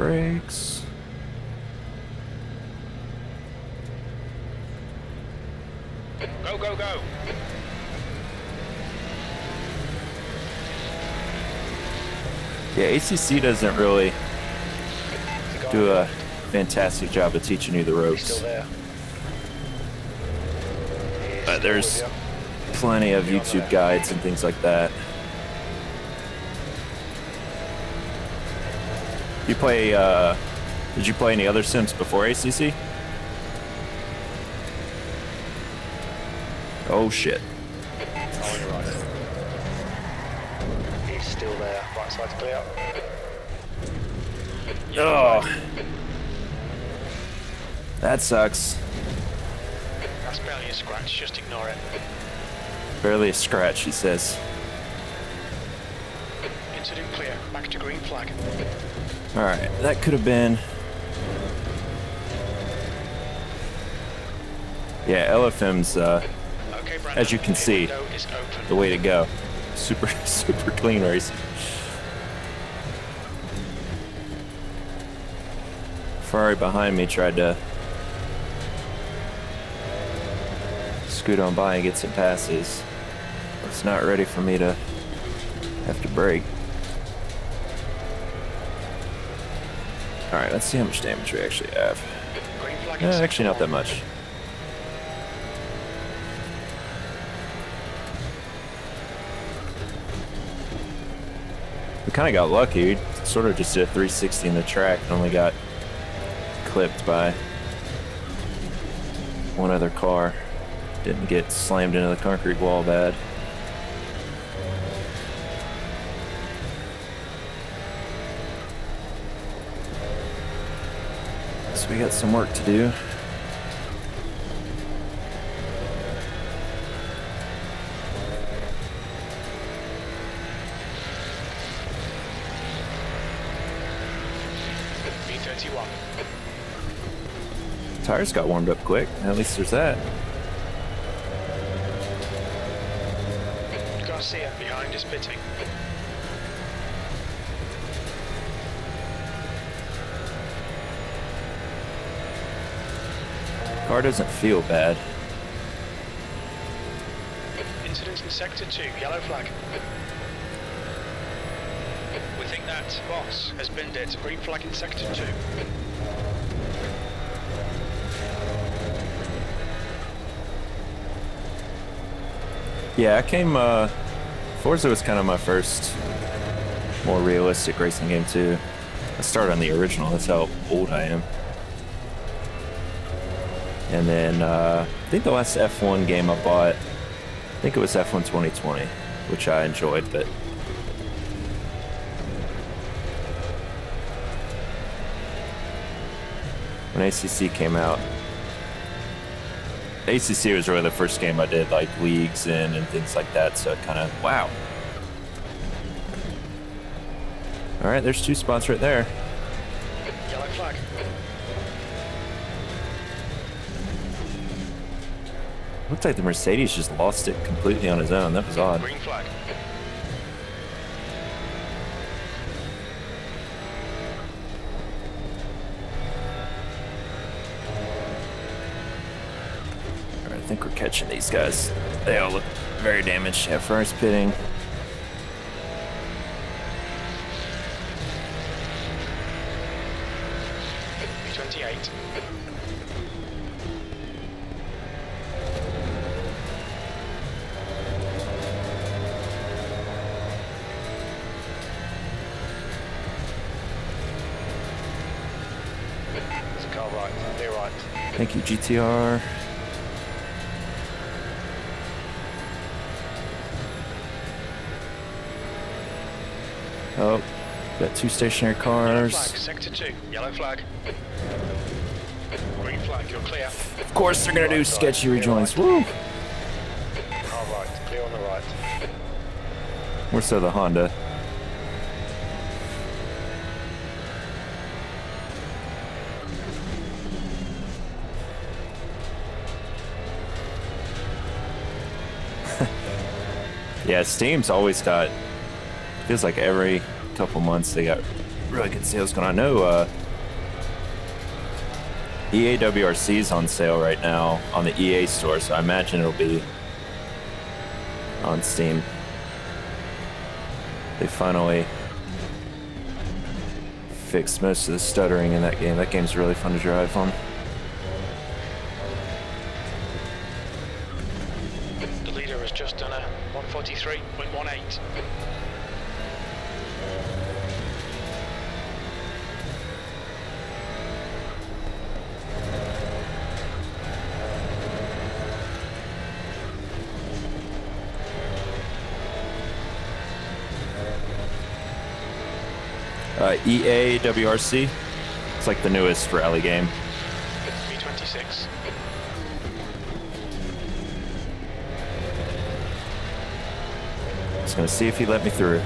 brakes. Go, go, go. Yeah, ACC doesn't really do a fantastic job of teaching you the ropes. But there's plenty of YouTube guides and things like that. You play, did you play any other sims before ACC? Oh shit. Oh, you're right. He's still there. Right side's clear. Oh. That sucks. That's barely a scratch, just ignore it. Barely a scratch, he says. Incident clear, back to green flag. Alright, that could have been... Yeah, LFM's, Okay, Brandon, as you can see, the way to go. Super, super clean racing. Ferrari behind me tried to scoot on by and get some passes. It's not ready for me to have to brake. Alright, let's see how much damage we actually have. Actually not that much. We kind of got lucky. We sort of just did a 360 in the track and only got clipped by one other car. Didn't get slammed into the concrete wall bad. So we got some work to do. B31. Tires got warmed up quick. At least there's that. Garcia behind is pitting. Car doesn't feel bad. Incident in sector 2, yellow flag. We think that boss has been dead. Green flag in sector 2. Yeah, I came, Forza was kind of my first more realistic racing game too. I started on the original, that's how old I am. And then, I think the last F1 game I bought, I think it was F1 2020, which I enjoyed, but when ACC came out, ACC was really the first game I did like leagues in and things like that, so it kind of, wow. All right, there's 2 spots right there. Yellow flag. Looked like the Mercedes just lost it completely on his own. That was odd. Green flag. All right, I think we're catching these guys. They all look very damaged. Yeah, Ferrari's pitting. B28. There's a car right, clear right. Thank you, GTR. Oh, got 2 stationary Yellow cars. flag, sector 2, yellow flag. Green flag, you're clear. Of course they're gonna do sketchy rejoins. Woo! Car right, clear on the right. More so the Honda. Yeah, Steam's always got, feels like every couple months they got really couldn't see what's going on. No, EA WRC is on sale right now on the EA store, so I imagine it'll be on Steam. They finally fixed most of the stuttering in that game. That game's really fun to drive on. The leader has just done a 143.18. EA WRC. It's like the newest rally game. B26. Just gonna see if he let me through.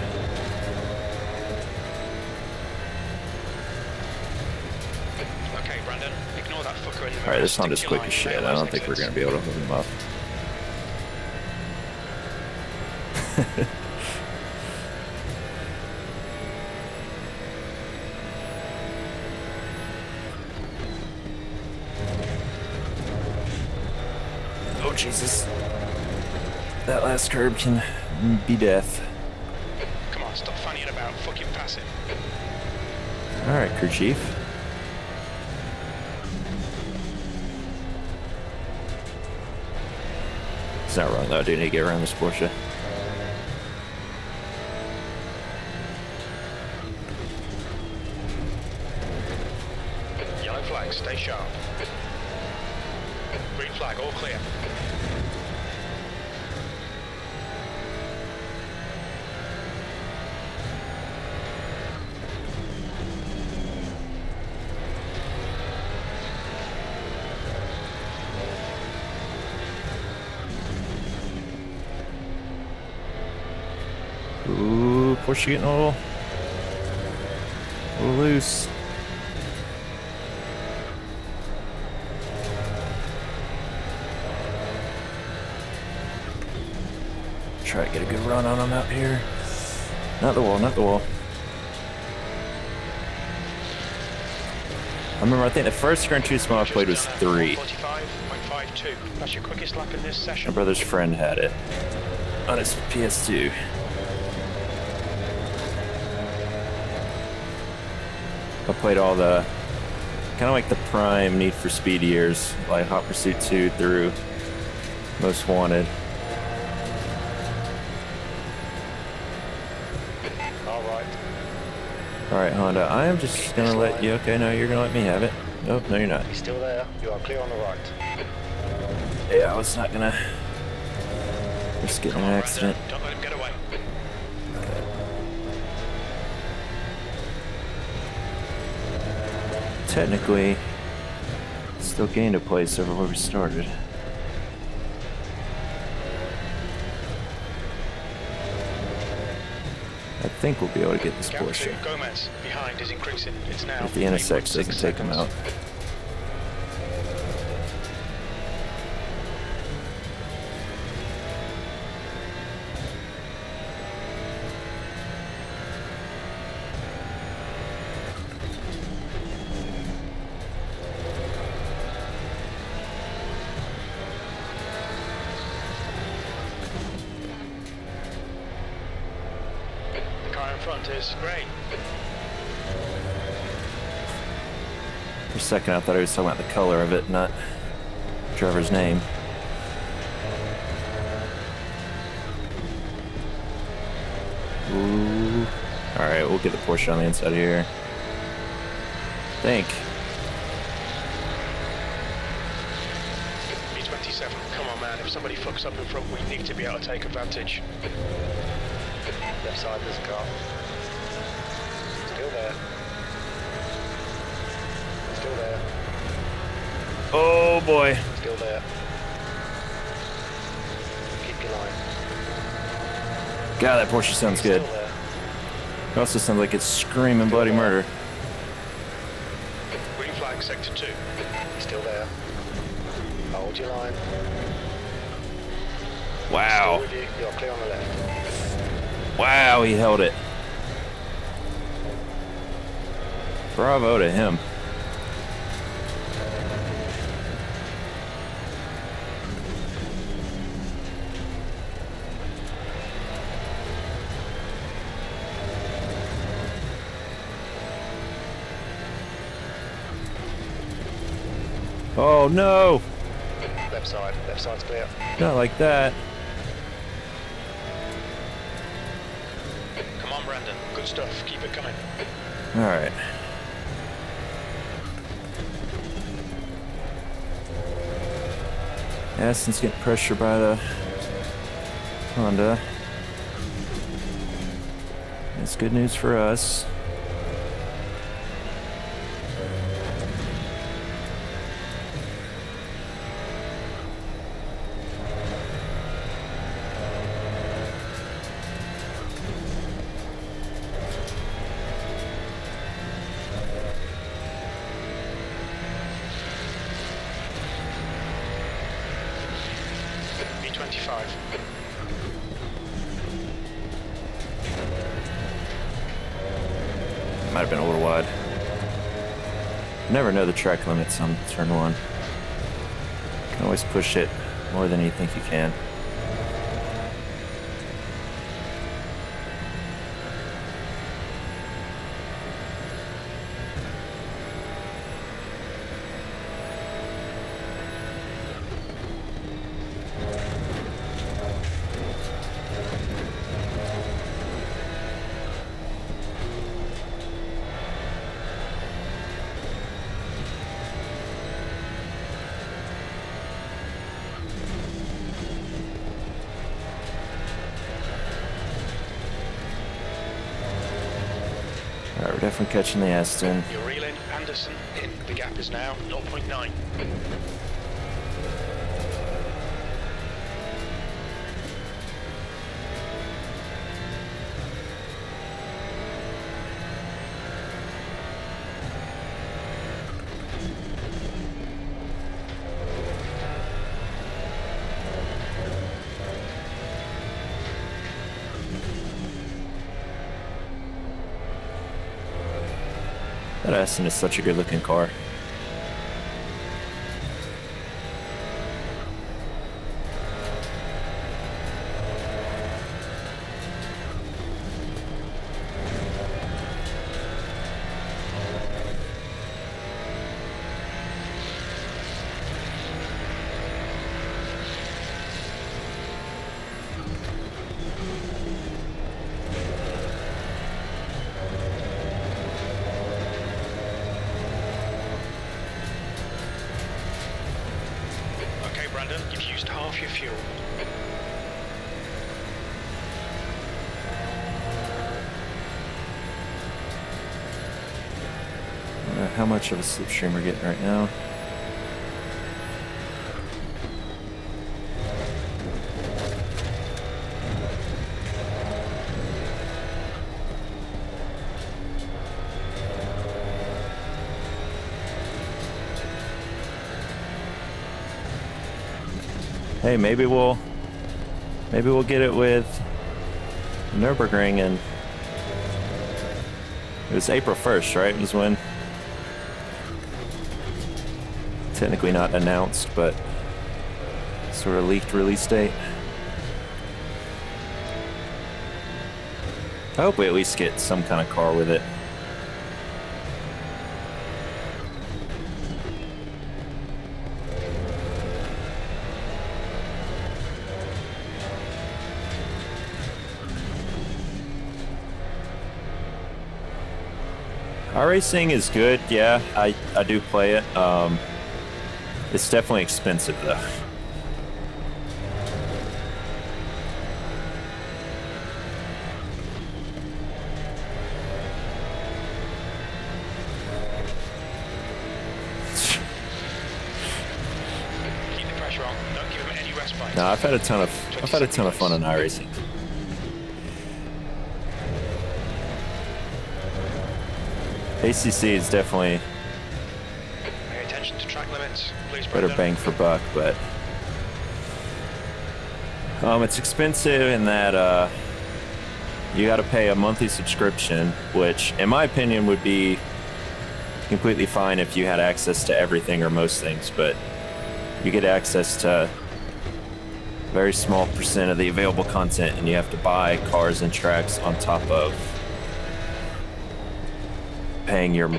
Okay, Brandon, ignore that fucker in the middle. Alright, this Stick Honda's to your quick line. as shit. Stay I away don't think we're exits. gonna be able to move him up. Oh Jesus. That last curb can be death. Come on, stop fannying about. Fucking pass it. Alright, crew chief. It's not wrong though, I do need to get around this Porsche. Yellow flag, stay sharp. Green flag, all clear. Ooh, Porsche getting a little loose. Try to get a good run on him out here. Not the wall, not the wall. I remember, I think the first Gran Turismo I played was 3. 45.52. That's your quickest lap in this session. My brother's friend had it on his PS2. I played all the, kind of like the prime Need for Speed years, like Hot Pursuit 2 through Most Wanted. Alright, Honda, I am just gonna let you, okay, no, you're gonna let me have it. Nope, no, you're not. He's still there. You are clear on the right. Yeah, I was not gonna risk getting an accident. Don't let him get away. Technically, still gained a place over where we started. I think we'll be able to get this Gap Porsche. to Gomez behind is increasing. It's now If the NSX doesn't 8.6 take him out. seconds. The car in front is great. For a second, I thought he was talking about the color of it, not driver's name. Ooh. Alright, we'll get the Porsche on the inside here. Think. B27, come on man, if somebody fucks up in front, we need to be able to take advantage. Left side, there's a car. Still there. Still there. Oh boy. Still there. Keep your line. God, that Porsche sounds good. Still there. It also sounds like it's screaming bloody murder. Green flag, sector 2. Still there. Hold your line. Wow. Still with you. You're clear on the left. Wow, he held it. Bravo to him. Oh no! Left side's clear. Not like that. Come on, Brandon. Good stuff. Keep it coming. Alright. Aston's getting pressure by the Honda. That's good news for us. Might have been a little wide. Never know the track limits on turn one. You can always push it more than you think you can. Alright, we're definitely catching the Aston. You're reeling, Anderson in. The gap is now 0.9. That Aston is such a good looking car. Brandon, you've used half your fuel. I don't know how much of a slipstream we're getting right now. Hey, maybe we'll get it with Nürburgring, and it was April 1st, right? It was when, technically not announced, but sort of leaked release date. I hope we at least get some kind of car with it. iRacing is good, yeah, I do play it. It's definitely expensive though. Keep the pressure on. Don't give him any respite. No, I've had a ton of fun on iRacing. ACC is definitely Pay attention to track limits, please, better Brendan. bang for buck, but it's expensive in that you got to pay a monthly subscription, which in my opinion would be completely fine if you had access to everything or most things, but you get access to a very small percent of the available content, and you have to buy cars and tracks on top of paying your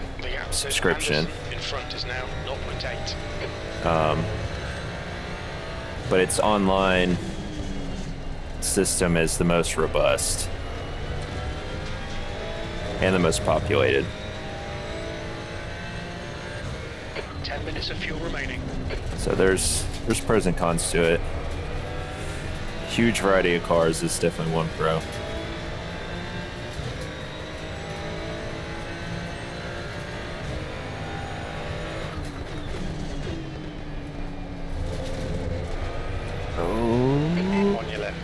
subscription. In front is now 0.8. But its online system is the most robust and the most populated. 10 minutes of fuel remaining. So there's pros and cons to it. Huge variety of cars is definitely one pro. On your left.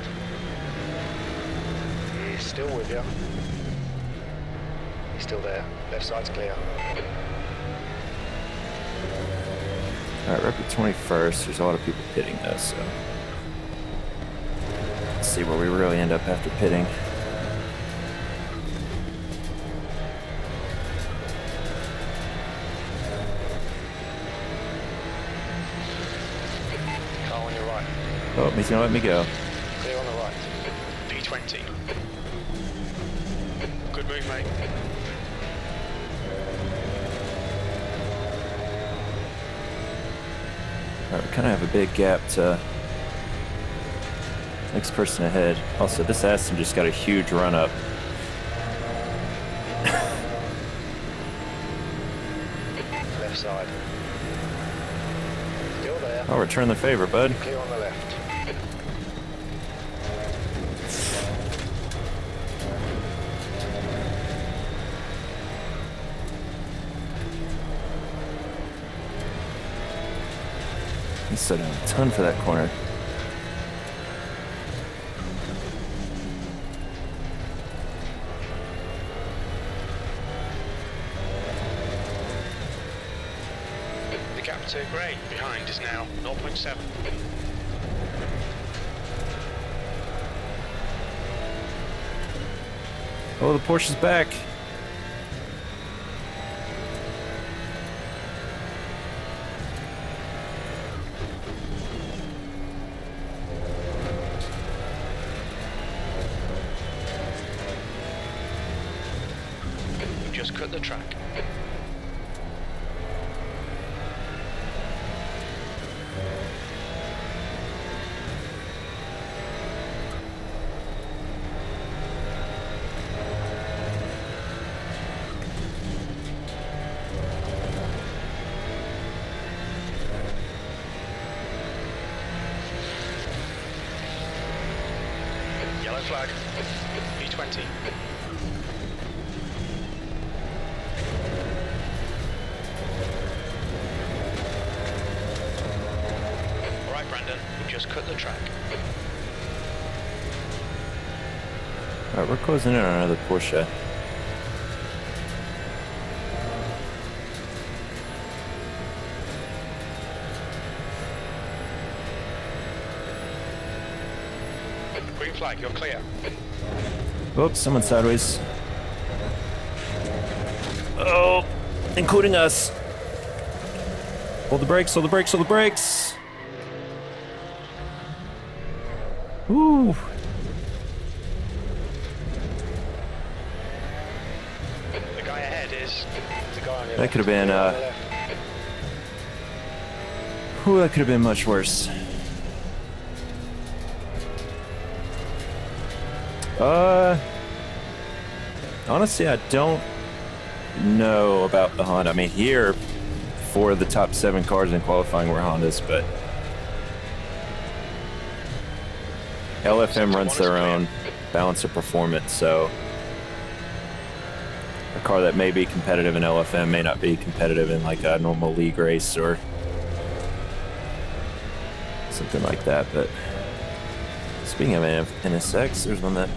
He's still with you. He's still there. Left side's clear. Alright, we're up at 21st. There's a lot of people pitting this, so let's see where we really end up after pitting. Car on your right. Oh, he's gonna let me go. Clear on the right. P20. Good move, mate. Alright, we kind of have a big gap to next person ahead. Also, this Aston just got a huge run up. Left side. Still there. I'll return the favor, bud. Clear on the left. He slowed down a ton for that corner. The gap to Gray behind is now 0.7. Oh, the Porsche's back. Just cut the track. Yellow flag. P20. Brandon, we just cut the track. Alright, we're closing in on another Porsche. Green flag, you're clear. Oops, someone's sideways. Oh, including us. Hold the brakes, hold the brakes, hold the brakes. Woo. The guy ahead is the guy on your That could have been, whew, that could have been much worse. Honestly, I don't know about the Honda. I mean, here, 4 of the top 7 cars in qualifying were Hondas, but LFM runs their own balance of performance, so a car that may be competitive in LFM may not be competitive in like a normal league race or something like that. But speaking of NSX, there's one that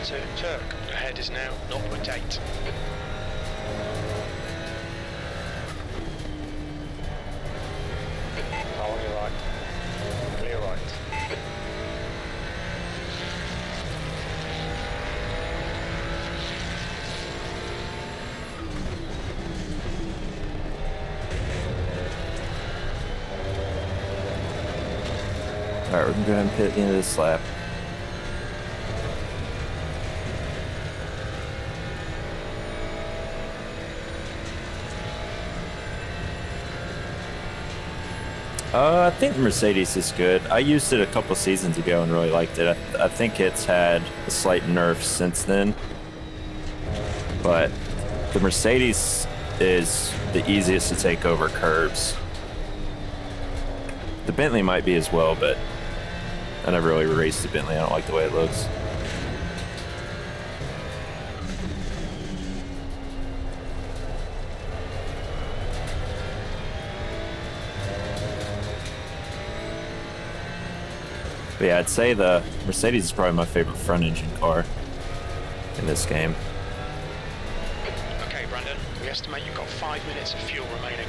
the Trak ahead is now 0.8. On your right. Clear right. Alright, we're gonna go ahead and pit at the end of this lap. I think the Mercedes is good. I used it a couple seasons ago and really liked it. I think it's had a slight nerf since then. But the Mercedes is the easiest to take over curves. The Bentley might be as well, but I never really raced the Bentley. I don't like the way it looks. But yeah, I'd say the Mercedes is probably my favorite front engine car in this game. Okay, Brandon, we estimate you've got 5 minutes of fuel remaining.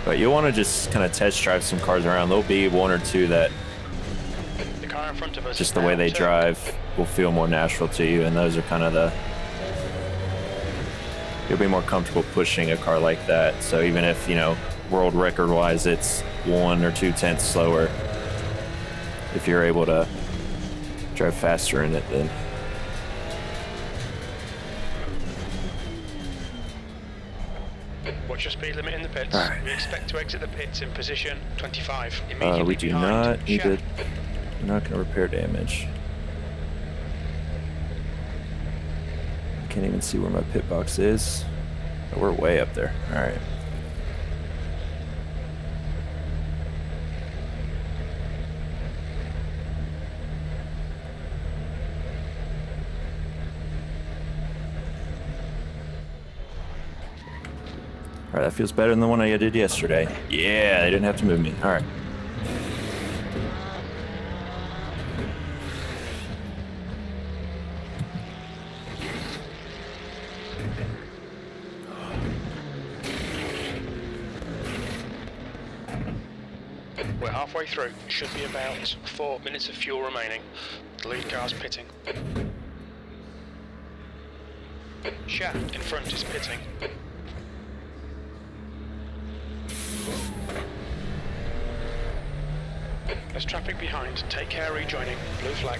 But you'll want to just kind of test drive some cars around. There'll be one or two that The car in front of us, just the way they drive will feel more natural to you, and those are kind of the... You'll be more comfortable pushing a car like that. So even if, you know, world record wise it's 1 or 2 tenths slower, if you're able to drive faster in it, then What's your speed limit in the pits? All right. We expect to exit the pits in position 25. Immediately we do behind not need to. Shep. We're not going to repair damage. Can't even see where my pit box is. Oh, we're way up there. All right. All right, that feels better than the one I did yesterday. Yeah, they didn't have to move me. All right. We're halfway through. Should be about 4 minutes of fuel remaining. The lead car's pitting. Shaft in front is pitting. There's traffic behind. Take care rejoining. Blue flag.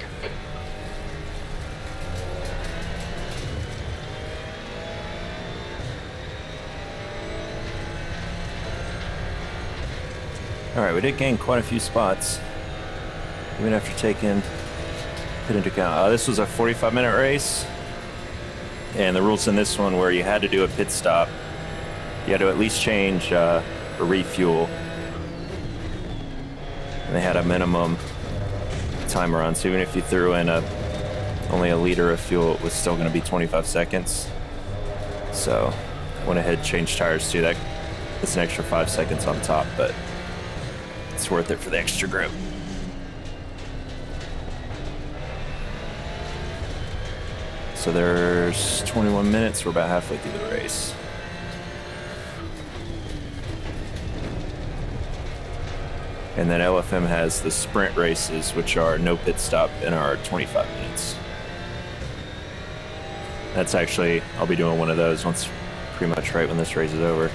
Alright, we did gain quite a few spots, even after taking it into account. This was a 45-minute race, and the rules in this one were you had to do a pit stop. You had to at least change or refuel. And they had a minimum timer on, so even if you threw in only a liter of fuel, it was still going to be 25 seconds. So I went ahead and changed tires too. That's an extra 5 seconds on top, but it's worth it for the extra grip. So there's 21 minutes. We're about halfway through the race. And then LFM has the sprint races, which are no pit stop and are 25 minutes. That's actually, I'll be doing one of those once, pretty much right when this race is over.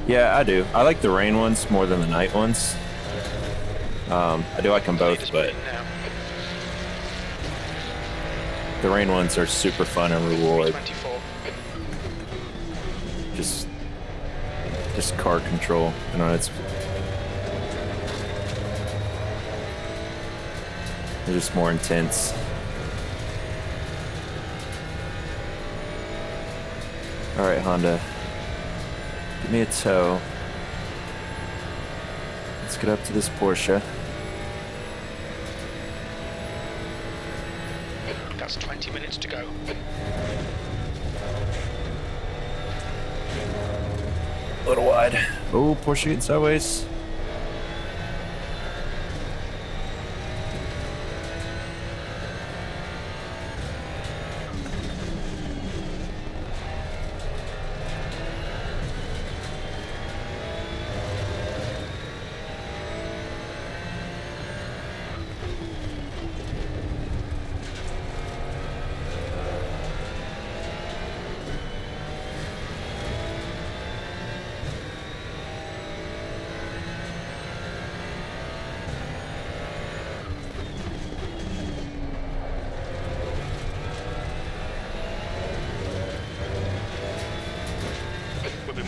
Yeah, I do. I like the rain ones more than the night ones. I do like them both, but the rain ones are super fun and reward. Just car control. You know, they're just more intense. All right, Honda. Give me a tow. Let's get up to this Porsche. That's 20 minutes to go. A little wide. Oh, Porsche getting sideways.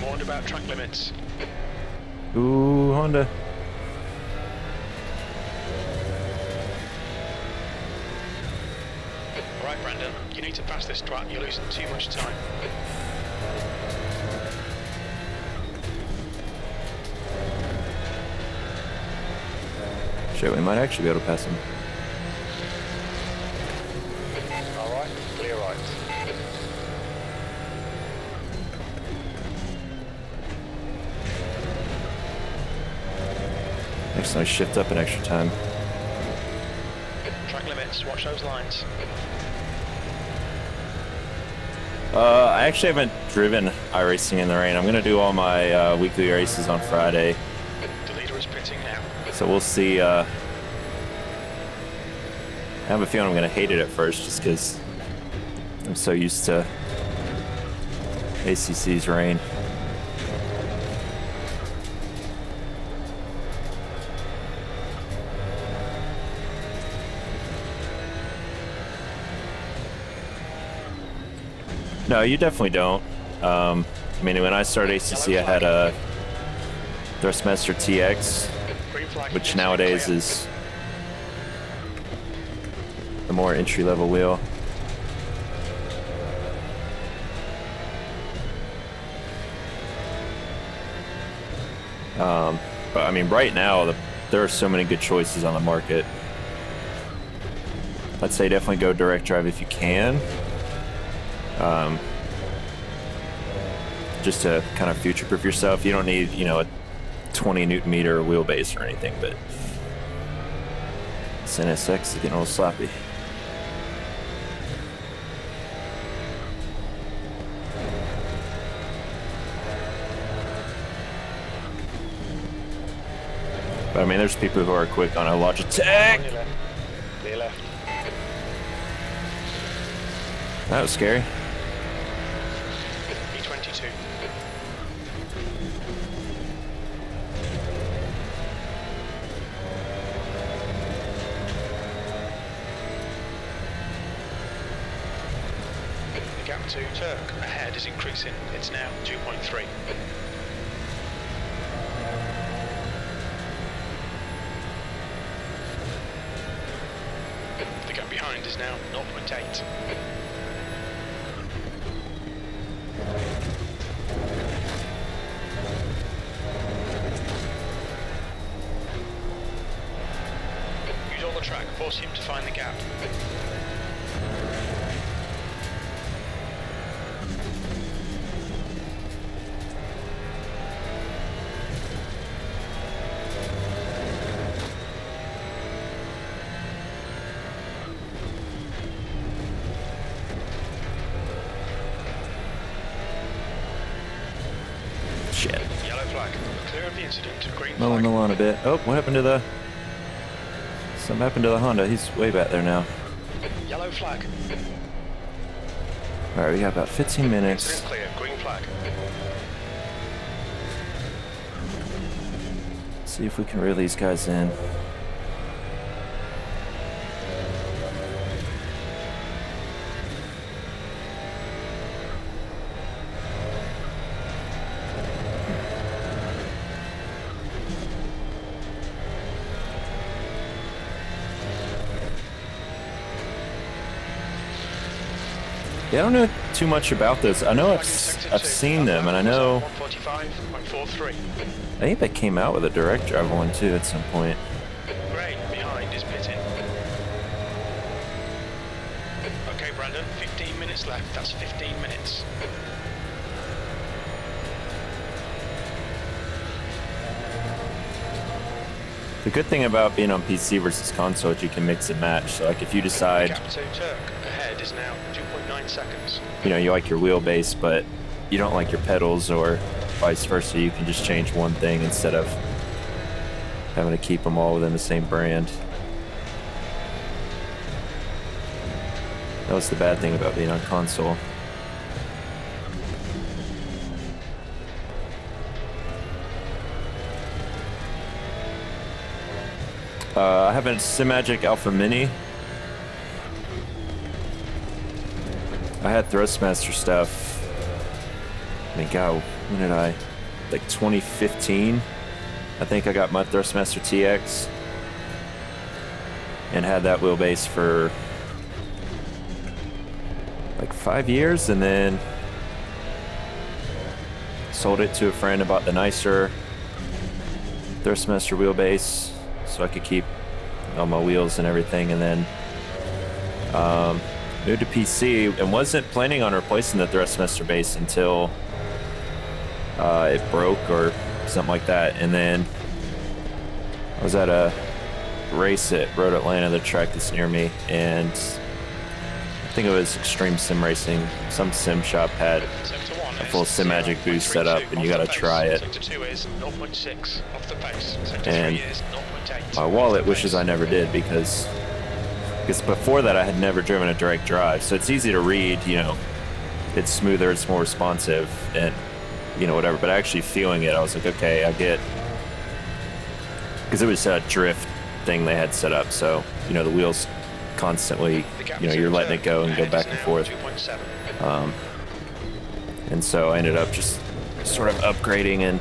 Warned about track limits. Ooh, Honda. Alright, Brandon, you need to pass this track, you're losing too much time. Shit, we might actually be able to pass him. Alright, clear right. Next time I shift up an extra time. Track limits, watch those lines. I actually haven't driven iRacing in the rain. I'm gonna do all my weekly races on Friday. The leader is pitting now. So we'll see. I have a feeling I'm gonna hate it at first just because I'm so used to ACC's rain. No, you definitely don't. I mean, when I started ACC, I had a Thrustmaster TX, which nowadays is the more entry-level wheel. But I mean, right now, there are so many good choices on the market. I'd say definitely go direct drive if you can. Just to kind of future-proof yourself. You don't need, you know, a 20 Newton meter wheelbase or anything, but this NSX is getting a little sloppy. But I mean, there's people who are quick on a Logitech. Clear left. That was scary. E22. The gap to Trak ahead is increasing. It's now 2.3. The gap behind is now 0.8. Use all the track, force him to find the gap. Shit. Yellow flag. Clear of the incident. Green Mowing flag. the lawn a bit. Oh, what happened to the... Something happened to the Honda. He's way back there now. Yellow flag. Alright, we got about 15 minutes. Incident clear. Green flag. See if we can reel these guys in. Yeah, I don't know too much about this. I know I've seen them, and I know 145.43. I think they came out with a direct drive one too at some point. Gray behind is pitting. Okay, Brandon, 15 minutes left. That's 15 minutes. The good thing about being on PC versus console is you can mix and match. So like if you decide, Gap to Trak ahead is now 2.9 seconds. you know, you like your wheelbase, but you don't like your pedals, or vice versa, you can just change one thing instead of having to keep them all within the same brand. That was the bad thing about being on console. I have a Simagic Alpha Mini. I had Thrustmaster stuff. I mean, God, when did I? Like 2015. I think I got my Thrustmaster TX and had that wheelbase for like 5 years, and then sold it to a friend and bought the nicer Thrustmaster wheelbase so I could keep all my wheels and everything, and then moved to PC and wasn't planning on replacing the Thrustmaster base until it broke or something like that. And then I was at a race at Road Atlanta, the track that's near me, and I think it was Extreme Sim Racing. Some sim shop had a full Simagic boost set up, and you got to try it. And my wallet wishes I never did, because before that I had never driven a direct drive, so it's easy to read, you know, it's smoother, it's more responsive, and you know, whatever. But actually feeling it, I was like, okay, I get, because it was a drift thing they had set up, so you know, the wheels constantly, you know, you're letting it go and go back and forth. And so I ended up just sort of upgrading and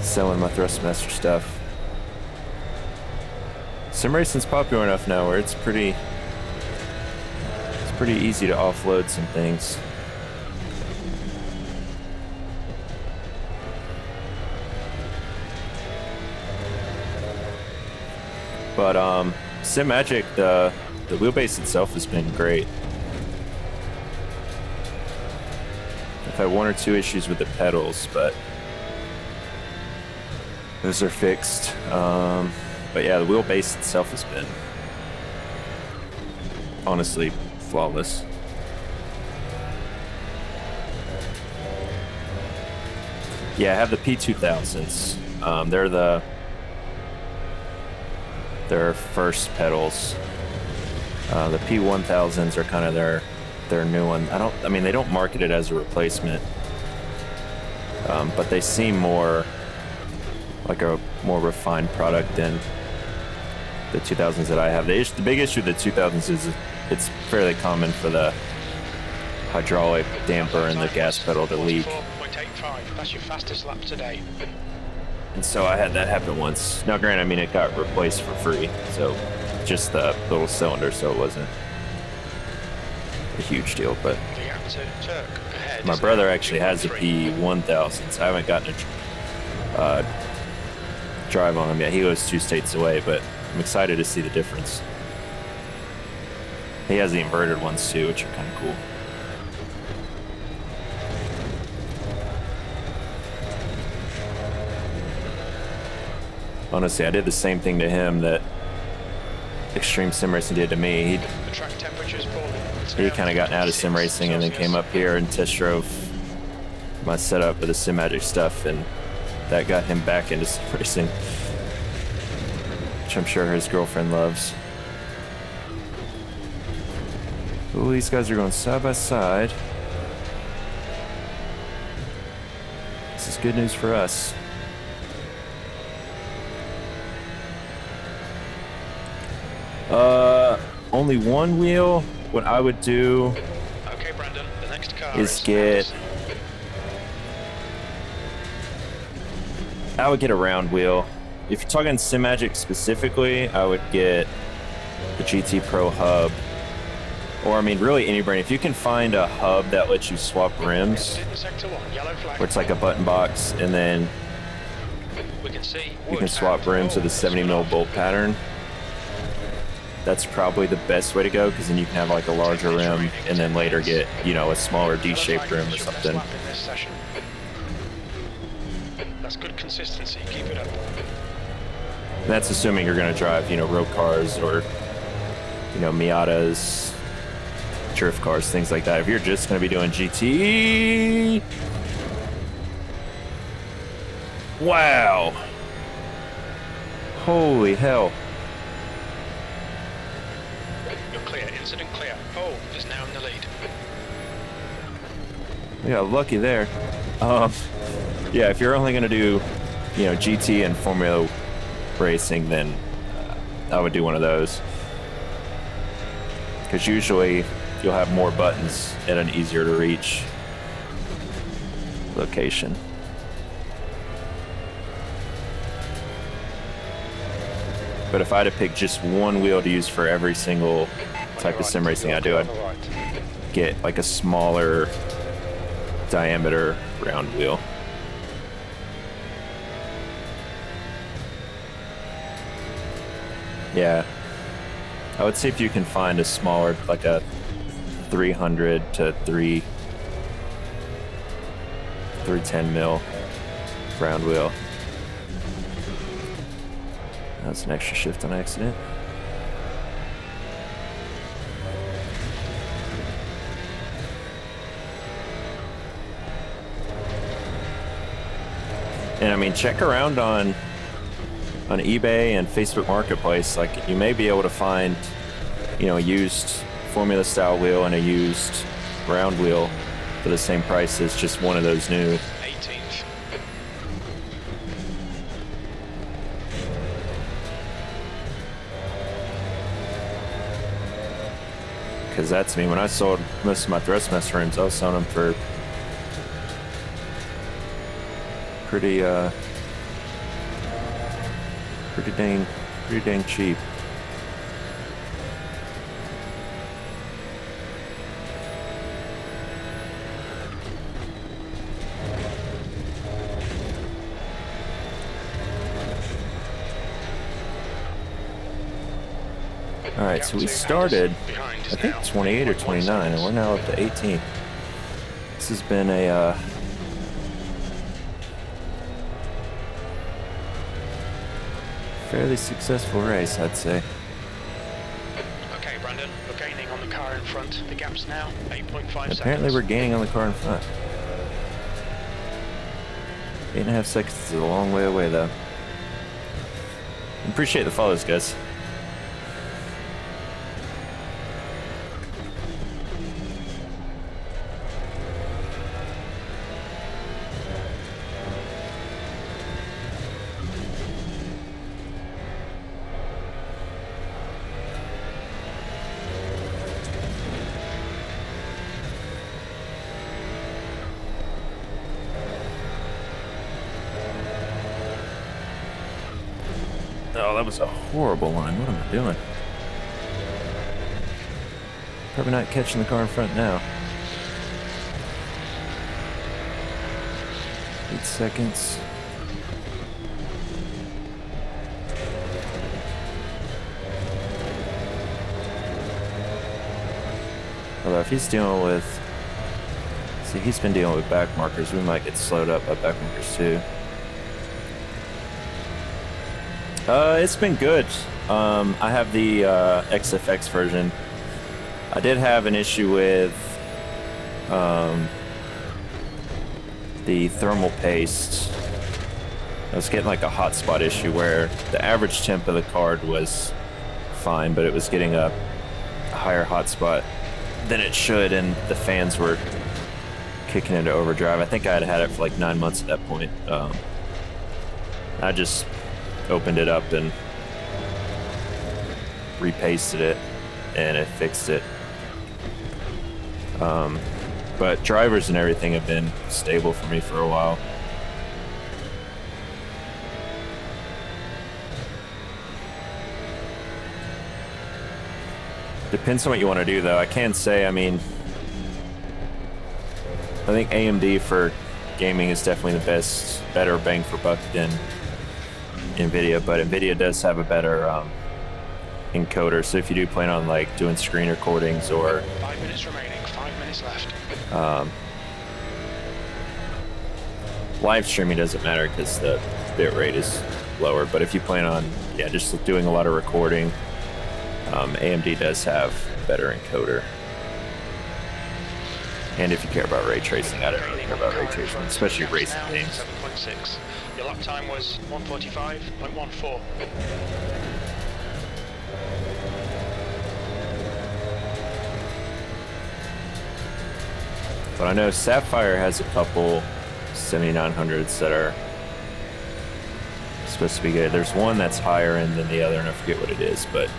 selling my Thrustmaster stuff. Sim racing's popular enough now where it's pretty easy to offload some things. But Simagic, the wheelbase itself has been great. I've had one or two issues with the pedals, but those are fixed. But yeah, the wheelbase itself has been honestly flawless. Yeah, I have the P2000s. They're first pedals. The P1000s are kind of their new one. I mean, they don't market it as a replacement, but they seem more like a more refined product than the 2000s that I have. The big issue with the 2000s is it's fairly common for the hydraulic damper and the gas pedal to leak. 4.85. That's your fastest lap today. And so I had that happen once. Now, granted, I mean, it got replaced for free, so just the little cylinder, so it wasn't a huge deal. But my brother actually has a P1000s. I haven't gotten a drive on him yet. He lives 2 states away, but I'm excited to see the difference. He has the inverted ones too, which are kind of cool. Honestly, I did the same thing to him that Extreme Sim Racing did to me. He kind of got out of sim racing and then came up here and test drove my setup with the Simagic stuff, and that got him back into sim racing, which I'm sure his girlfriend loves. Ooh, these guys are going side by side. This is good news for us. Only one wheel. What I would do is I would get a round wheel. If you're talking Simagic specifically, I would get the GT Pro hub. Or, I mean, really any brand. If you can find a hub that lets you swap rims, where it's like a button box, and then you can swap rims with a 70mm bolt pattern, that's probably the best way to go, because then you can have like a larger rim and then later get, you know, a smaller D-shaped rim or something. That's good consistency. Keep it up. And that's assuming you're going to drive, you know, road cars or, you know, Miatas, drift cars, things like that. If you're just going to be doing GT... Wow. Holy hell. You're clear. Incident clear. Oh, is now in the lead. We got lucky there. Yeah, if you're only going to do, you know, GT and Formula racing, then I would do one of those. Because usually you'll have more buttons at an easier to reach location. But if I had to pick just one wheel to use for every single type of sim racing I do, I'd get like a smaller diameter round wheel. Yeah, I would see if you can find a smaller, like a 300 to 310 mil round wheel. That's an extra shift on accident. And I mean, check around on eBay and Facebook Marketplace. Like, you may be able to find, you know, a used Formula style wheel and a used round wheel for the same price as just one of those new. 18th. Because that's me. When I sold most of my Thrustmaster rims, I was selling them for pretty dang cheap. All right, so we started, I think 28 or 29, and we're now up to 18. This has been a fairly successful race, I'd say. Okay, Brandon, we're gaining on the car in front. The gap's now 8.5 seconds. Apparently we're gaining on the car in front. 8.5 seconds is a long way away, though. Appreciate the follows, guys. Oh, that was a horrible line. What am I doing? Probably not catching the car in front now. 8 seconds. Although if he's dealing with... See, he's been dealing with back markers. We might get slowed up by back markers too. It's been good. I have the XFX version. I did have an issue with the thermal paste. I was getting like a hotspot issue where the average temp of the card was fine, but it was getting a higher hotspot than it should, and the fans were kicking into overdrive. I think I had it for like 9 months at that point. I just opened it up and repasted it, and it fixed it. But drivers and everything have been stable for me for a while. Depends on what you want to do, though. I can say, I mean, I think AMD for gaming is definitely the better bang for buck than NVIDIA, but NVIDIA does have a better encoder. So if you do plan on like doing screen recordings or 5 minutes remaining, 5 minutes left. live streaming doesn't matter because the bit rate is lower. But if you plan on, yeah, just doing a lot of recording, AMD does have better encoder. And if you care about ray tracing, I don't really care about ray tracing, especially racing games. 7.6. Your lap time was 1:45.14. But I know Sapphire has a couple 7900s that are supposed to be good. There's one that's higher end than the other, and I forget what it is, but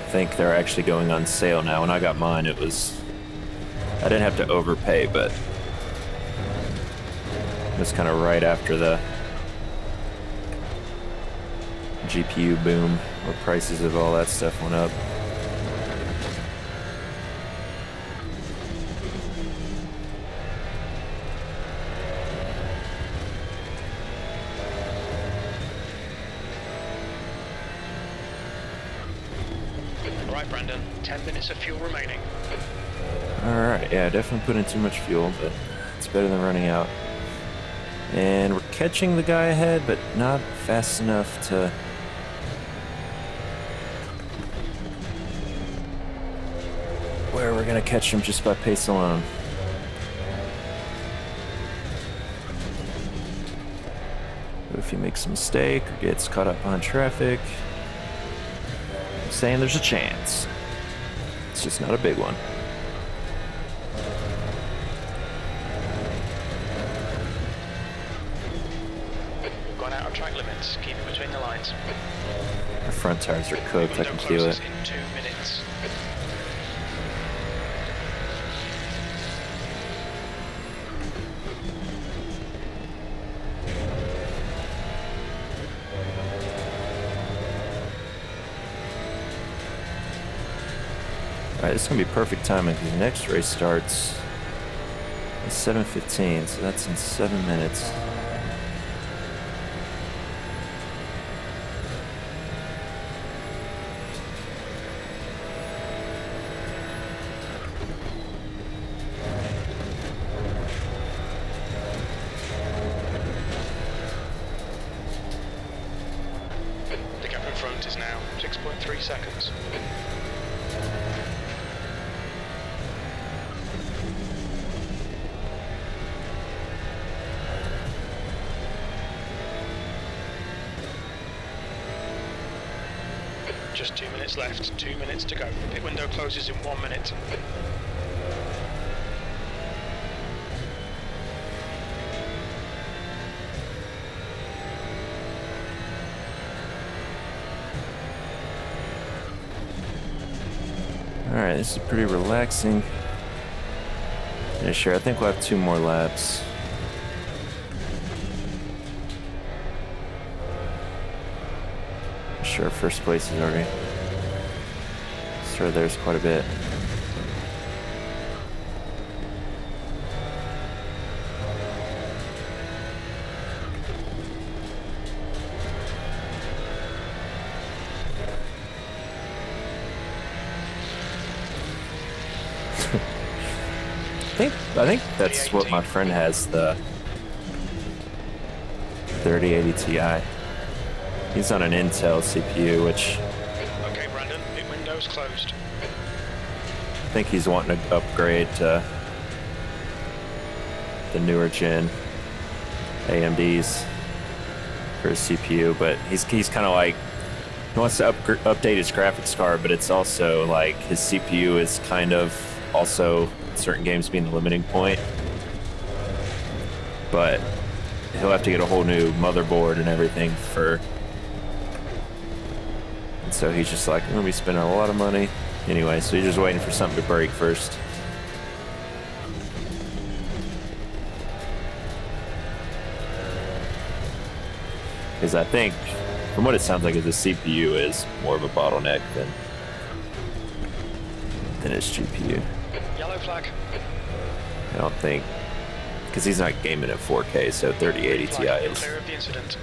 I think they're actually going on sale now. When I got mine, I didn't have to overpay, but it was kind of right after the GPU boom, where prices of all that stuff went up. Right, Brandon, 10 minutes of fuel remaining. Alright, yeah, definitely put in too much fuel, but it's better than running out. And we're catching the guy ahead, but not fast enough to... where we're gonna catch him just by pace alone. But if he makes a mistake or gets caught up on traffic, I'm saying there's a chance. It's just not a big one. We've gone out of track limits. Keep it between the lines. Our front tires are cooked, I can feel it. In 2 minutes. Alright, this is going to be perfect timing because the next race starts at 7:15, so that's in 7 minutes. The gap in front is now 6.3 seconds. Just 2 minutes left, 2 minutes to go. Pit window closes in 1 minute. Alright, this is pretty relaxing finish here. I think we'll have 2 more laps. Sure, first place is already started. There's quite a bit. I think that's what my friend has, the 3080 Ti. He's on an Intel CPU, which... Okay, Brandon, pit window's closed. I think he's wanting to upgrade to the newer gen AMDs for his CPU, but he's kind of like, he wants to update his graphics card, but it's also like his CPU is kind of also certain games being the limiting point. But he'll have to get a whole new motherboard and everything for... So he's just like, I'm going to be spending a lot of money. Anyway, so he's just waiting for something to break first. Because I think, from what it sounds like, is the CPU is more of a bottleneck than his GPU. Yellow flag. I don't think, because he's not gaming at 4K, so 3080 Ti is Clear of the incident.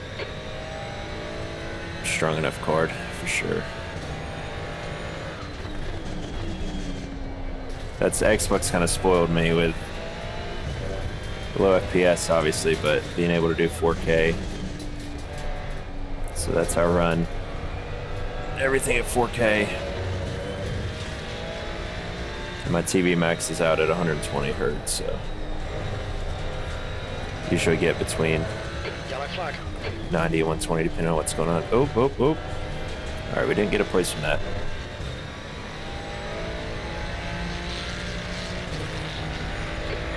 strong enough card for sure. That's Xbox kind of spoiled me with low FPS, obviously, but being able to do 4K. So that's how I run everything at 4K. And my TV max is out at 120 hertz, so usually get between Yellow flag. 90 and 120 depending on what's going on. Oh, oh, oh. All right, we didn't get a place from that.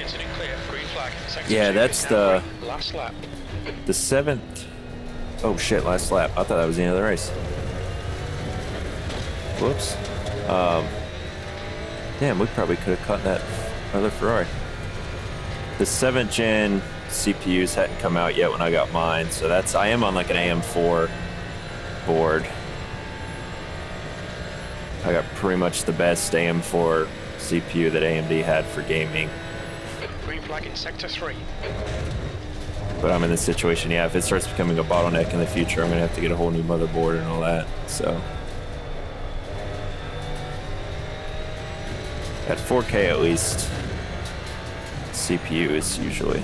Incident clear. Green flag. Sector Yeah, 2 that's is now the green. Last lap. the 7th. Oh shit, last lap. I thought that was the end of the race. Whoops. Damn, we probably could have caught that other Ferrari. The 7th gen CPUs hadn't come out yet when I got mine, so I am on like an AM4 board. I got pretty much the best AM4 CPU that AMD had for gaming. Green flag in sector 3. But I'm in this situation, yeah, if it starts becoming a bottleneck in the future, I'm gonna have to get a whole new motherboard and all that, so. At 4K at least, CPU is usually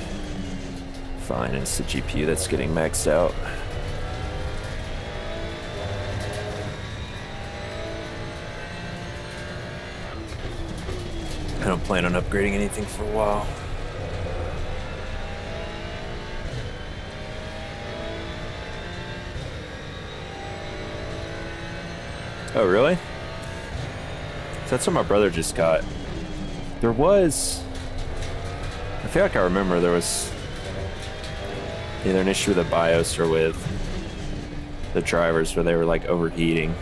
fine. It's the GPU that's getting maxed out. I don't plan on upgrading anything for a while. Oh, really? So that's what my brother just got. There was... I feel like I remember there was either an issue with the BIOS or with the drivers where they were like overheating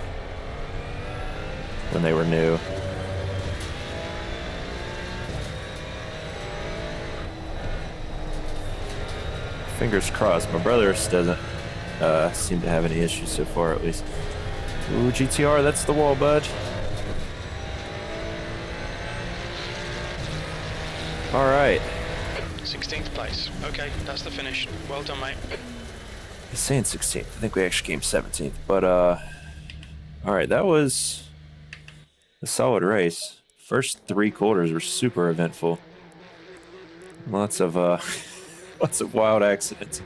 when they were new. Fingers crossed. My brother doesn't seem to have any issues so far, at least. Ooh, GTR, that's the wall, bud. All right. 16th place. Okay, that's the finish. Well done, mate. He's saying 16th. I think we actually came 17th. But, all right, that was a solid race. First 3 quarters were super eventful. Lots of, lots of wild accidents.